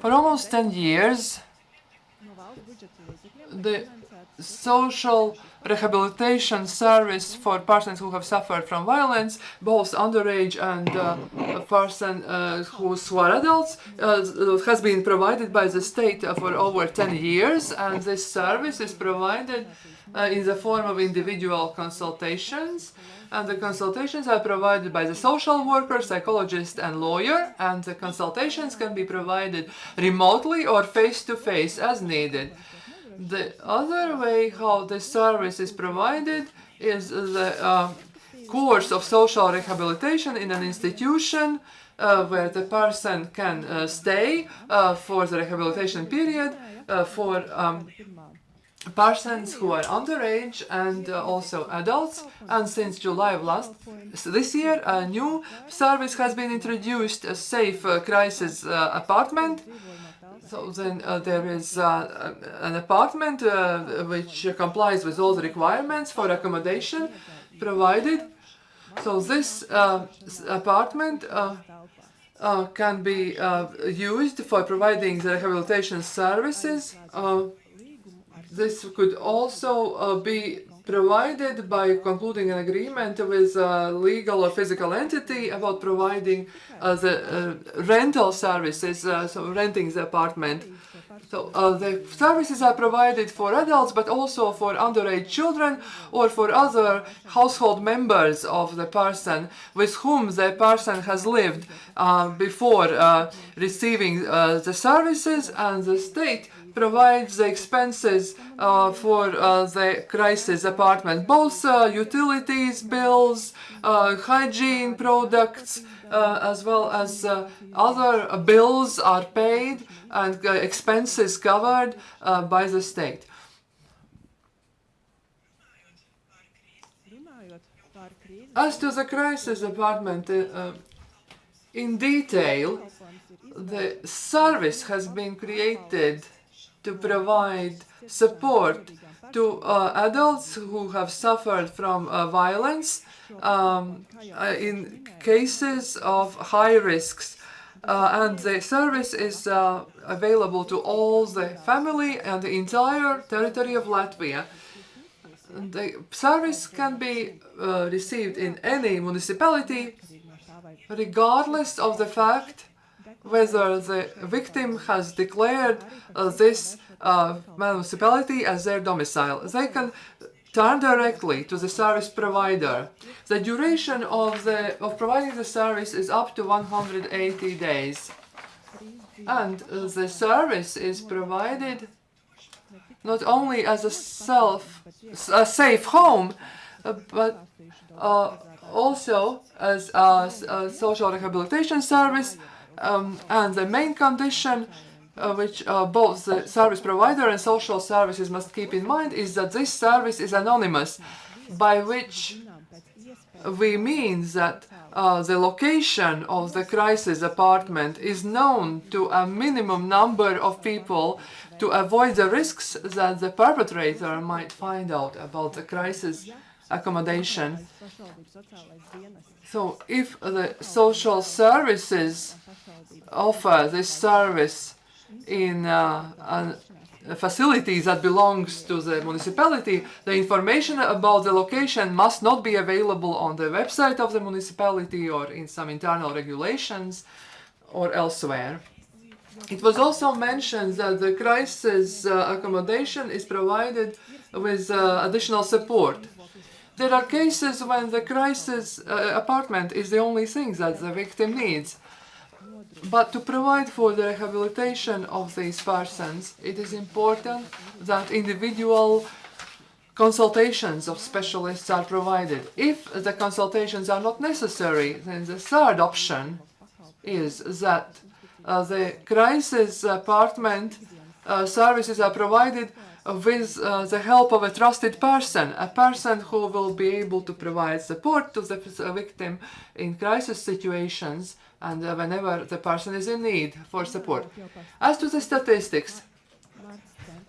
For almost 10 years, the social rehabilitation service for persons who have suffered from violence, both underage and a person who are adults, has been provided by the state for over 10 years, and this service is provided in the form of individual consultations, and the consultations are provided by the social worker, psychologist, and lawyer, and the consultations can be provided remotely or face-to-face as needed. The other way how this service is provided is the course of social rehabilitation in an institution where the person can stay for the rehabilitation period for persons who are underage and also adults. And since July of this year, a new service has been introduced, a safe crisis apartment. So then there is an apartment which complies with all the requirements for accommodation provided. So this apartment can be used for providing the rehabilitation services. This could also be provided by concluding an agreement with a legal or physical entity about providing the rental services, so renting the apartment. So the services are provided for adults, but also for underage children or for other household members of the person with whom the person has lived before receiving the services, and the state provides the expenses for the crisis apartment. Both utilities, bills, hygiene products, as well as other bills are paid and expenses covered by the state. As to the crisis apartment, in detail, the service has been created to provide support to adults who have suffered from violence in cases of high risks. And the service is available to all the family and the entire territory of Latvia. The service can be received in any municipality, regardless of the fact whether the victim has declared this municipality as their domicile. They can turn directly to the service provider. The duration of providing the service is up to 180 days. And the service is provided not only as a safe home, but also as a social rehabilitation service. And the main condition which both the service provider and social services must keep in mind is that this service is anonymous, by which we mean that the location of the crisis apartment is known to a minimum number of people to avoid the risks that the perpetrator might find out about the crisis accommodation. So if the social services offer this service in facilities that belongs to the municipality, the information about the location must not be available on the website of the municipality or in some internal regulations or elsewhere. It was also mentioned that the crisis accommodation is provided with additional support. There are cases when the crisis apartment is the only thing that the victim needs. But to provide for the rehabilitation of these persons, it is important that individual consultations of specialists are provided. If the consultations are not necessary, then the third option is that the crisis apartment services are provided with the help of a trusted person, a person who will be able to provide support to the victim in crisis situations and whenever the person is in need for support. As to the statistics,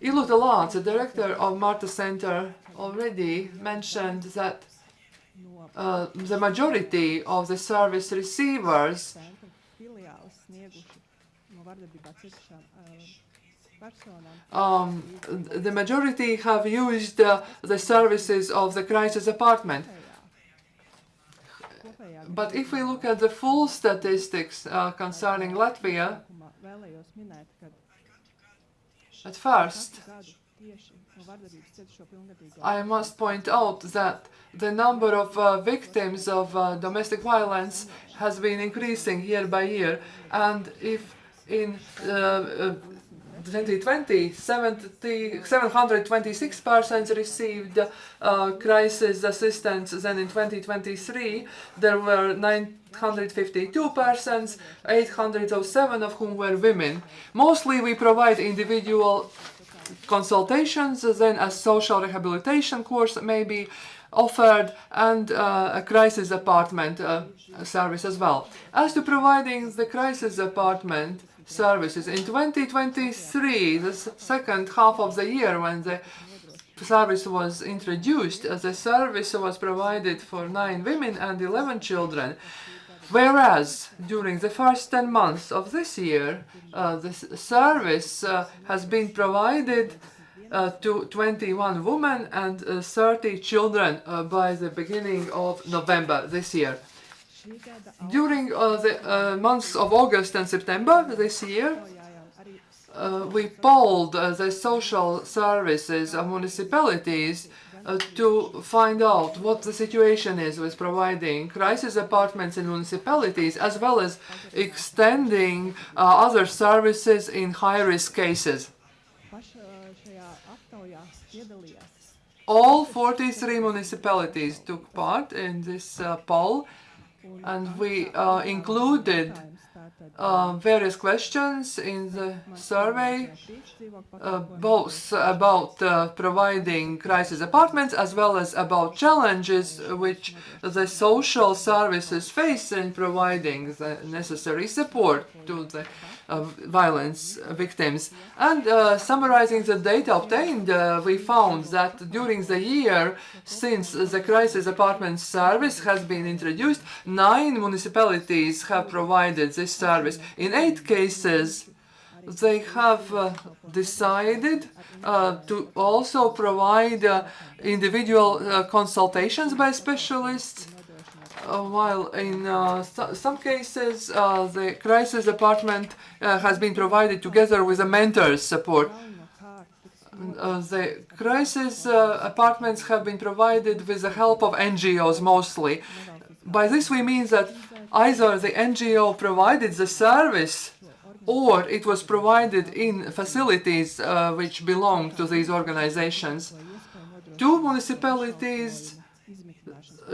Ilu Talāts, the director of Marta Center, already mentioned that the majority of the service receivers the majority have used the services of the crisis apartment. But if we look at the full statistics concerning Latvia, at first, I must point out that the number of victims of domestic violence has been increasing year by year, and if in 2020, 726 persons received crisis assistance. Then in 2023, there were 952 persons, 807 of whom were women. Mostly we provide individual consultations, then a social rehabilitation course may be offered, and a crisis apartment service as well. As to providing the crisis apartment services, in 2023, the second half of the year when the service was introduced, the service was provided for 9 women and 11 children. Whereas during the first 10 months of this year, this service has been provided to 21 women and 30 children by the beginning of November this year. During the months of August and September this year, we polled the social services of municipalities to find out what the situation is with providing crisis apartments in municipalities, as well as extending other services in high-risk cases. All 43 municipalities took part in this poll, and we included various questions in the survey, both about providing crisis apartments as well as about challenges which the social services face in providing the necessary support to the violence victims. And summarizing the data obtained, we found that during the year since the crisis apartment service has been introduced, 9 municipalities have provided this service. In 8 cases, they have decided to also provide individual consultations by specialists, while in some cases the crisis apartment has been provided together with a mentor's support. The crisis apartments have been provided with the help of NGOs mostly. By this we mean that either the NGO provided the service or it was provided in facilities which belong to these organizations. 2 municipalities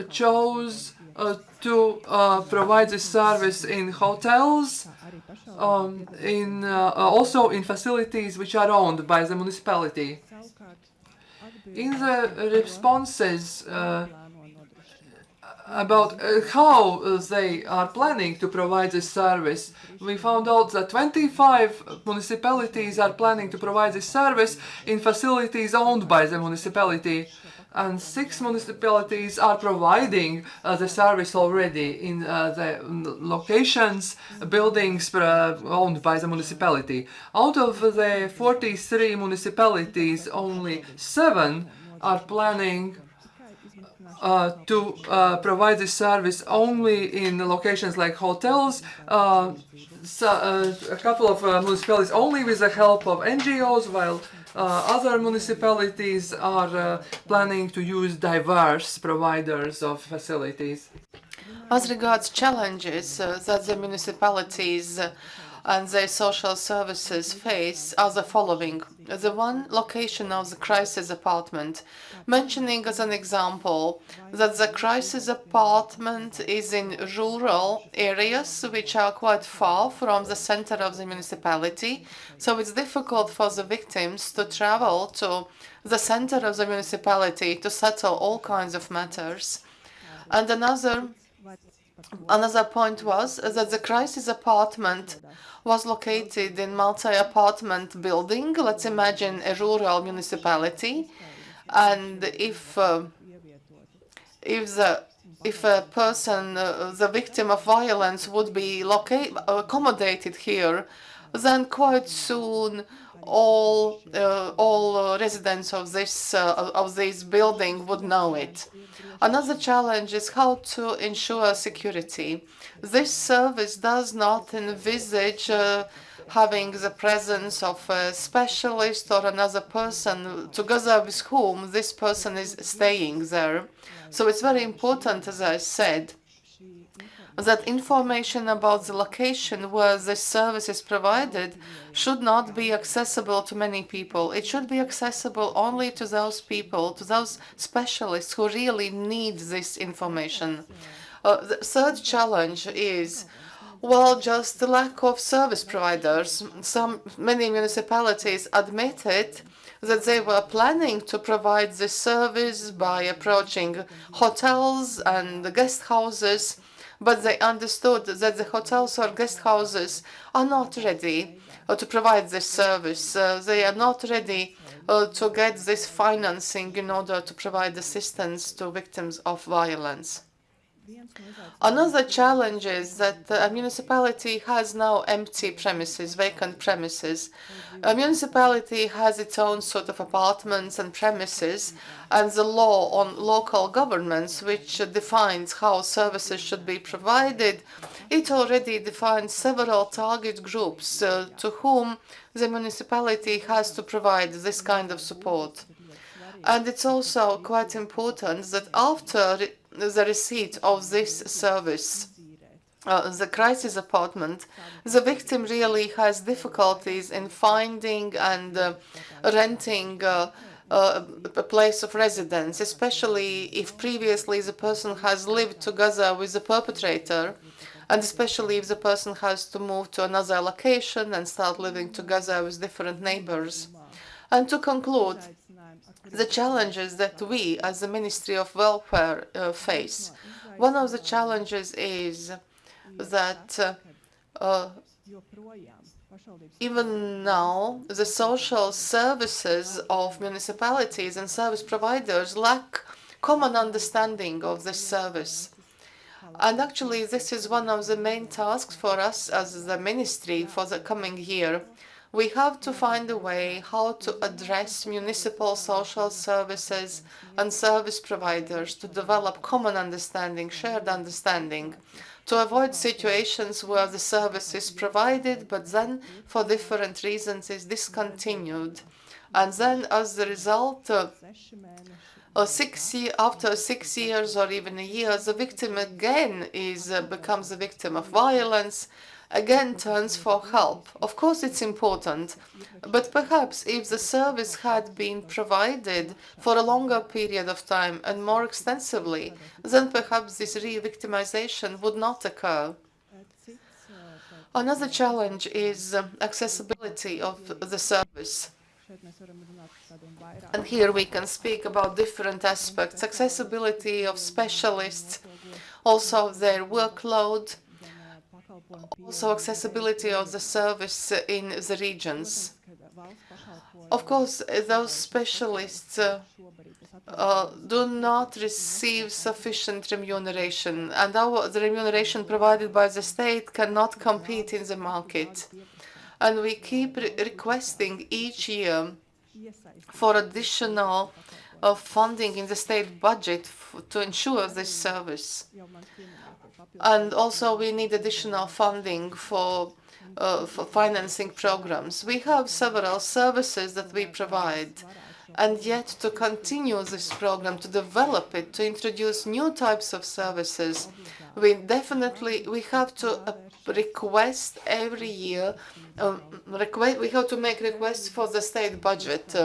chose to provide this service in hotels, also in facilities which are owned by the municipality. In the responses about how they are planning to provide this service, we found out that 25 municipalities are planning to provide this service in facilities owned by the municipality, and 6 municipalities are providing the service already in the locations, buildings owned by the municipality. Out of the 43 municipalities, only 7 are planning to provide this service only in locations like hotels, a couple of municipalities only with the help of NGOs, while other municipalities are planning to use diverse providers of facilities. As regards challenges that the municipalities and their social services face are the following. The one, location of the crisis apartment, mentioning as an example that the crisis apartment is in rural areas which are quite far from the center of the municipality, so it's difficult for the victims to travel to the center of the municipality to settle all kinds of matters. And another point was that the crisis apartment was located in multi-apartment building. Let's imagine a rural municipality, and if a person, the victim of violence, would be accommodated here, then quite soon all residents of this building would know it. Another challenge is how to ensure security. This service does not envisage having the presence of a specialist or another person together with whom this person is staying there. So it's very important, as I said, that information about the location where this service is provided should not be accessible to many people. It should be accessible only to those people, to those specialists who really need this information. The third challenge is, well, just the lack of service providers. Many municipalities admitted that they were planning to provide this service by approaching hotels and guest houses, but they understood that the hotels or guest houses are not ready to provide this service. They are not ready to get this financing in order to provide assistance to victims of violence. Another challenge is that a municipality has now empty premises, vacant premises. A municipality has its own sort of apartments and premises, and the law on local governments, which defines how services should be provided, it already defines several target groups to whom the municipality has to provide this kind of support. And it's also quite important that after the receipt of this service, the crisis apartment, the victim really has difficulties in finding and renting a place of residence, especially if previously the person has lived together with the perpetrator, and especially if the person has to move to another location and start living together with different neighbors. And to conclude, the challenges that we as the Ministry of Welfare face. One of the challenges is that even now the social services of municipalities and service providers lack common understanding of this service. And actually this is one of the main tasks for us as the ministry for the coming year. We have to find a way how to address municipal social services and service providers to develop common understanding, shared understanding, to avoid situations where the service is provided but then for different reasons is discontinued. And then as a result, after 6 years or even a year, the victim again becomes a victim of violence, again turns for help. Of course it's important, but perhaps if the service had been provided for a longer period of time and more extensively, then perhaps this re-victimization would not occur. Another challenge is accessibility of the service. And here we can speak about different aspects: accessibility of specialists, also their workload, also accessibility of the service in the regions. Of course, those specialists do not receive sufficient remuneration, and the remuneration provided by the state cannot compete in the market. And we keep requesting each year for additional funding in the state budget to ensure this service. And also we need additional funding for financing programs. We have several services that we provide, and yet to continue this program, to develop it, to introduce new types of services, we have to request every year, we have to make requests for the state budget,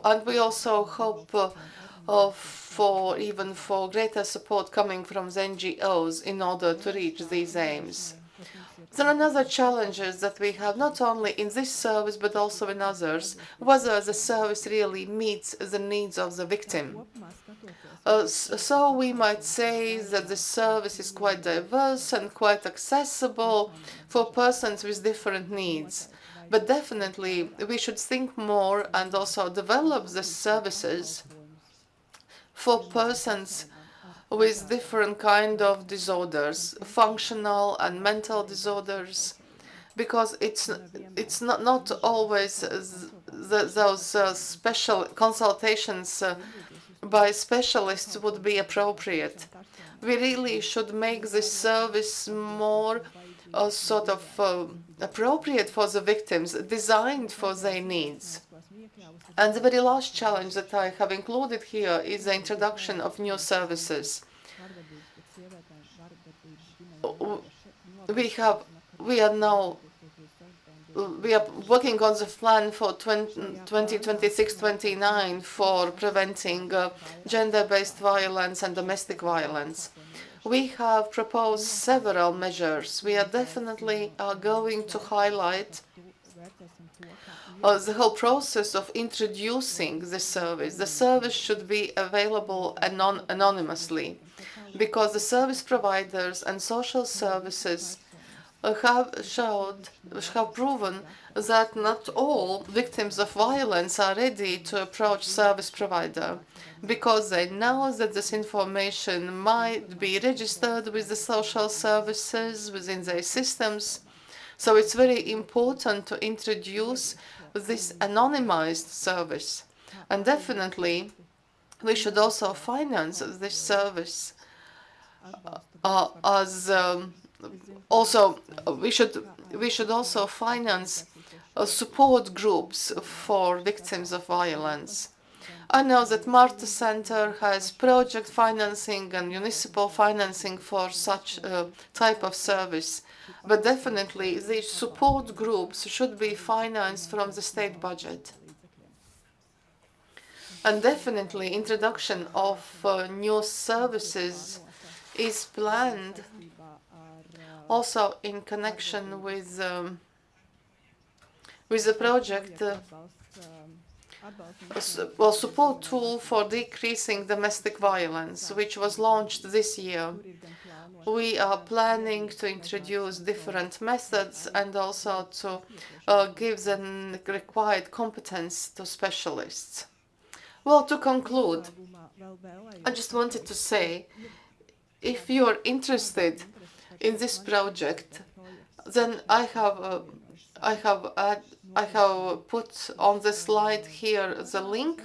and we also hope for greater support coming from the NGOs in order to reach these aims. There are other challenges that we have, not only in this service but also in others, whether the service really meets the needs of the victim. So we might say that the service is quite diverse and quite accessible for persons with different needs. But definitely we should think more and also develop the services for persons with different kind of disorders, functional and mental disorders, because it's not always those special consultations by specialists would be appropriate. We really should make this service more sort of appropriate for the victims, designed for their needs. And the very last challenge that I have included here is the introduction of new services. We are working on the plan for 2026-29 for preventing gender-based violence and domestic violence. We have proposed several measures. We are definitely going to highlight the whole process of introducing the service. The service should be available anonymously, because the service providers and social services have proven that not all victims of violence are ready to approach service provider, because they know that this information might be registered with the social services within their systems. So it's very important to introduce this anonymized service. And definitely, we should also finance this service we should also finance support groups for victims of violence. I know that Marta Center has project financing and municipal financing for such type of service, but definitely these support groups should be financed from the state budget. And definitely introduction of new services is planned also in connection with the project, support tool for decreasing domestic violence, which was launched this year. We are planning to introduce different methods and also to give the required competence to specialists. Well, to conclude, I just wanted to say, if you are interested in this project, then I have put on the slide here the link,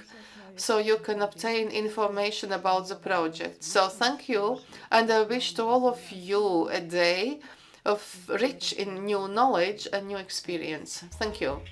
so you can obtain information about the project. So thank you, and I wish to all of you a day of rich in new knowledge and new experience. Thank you.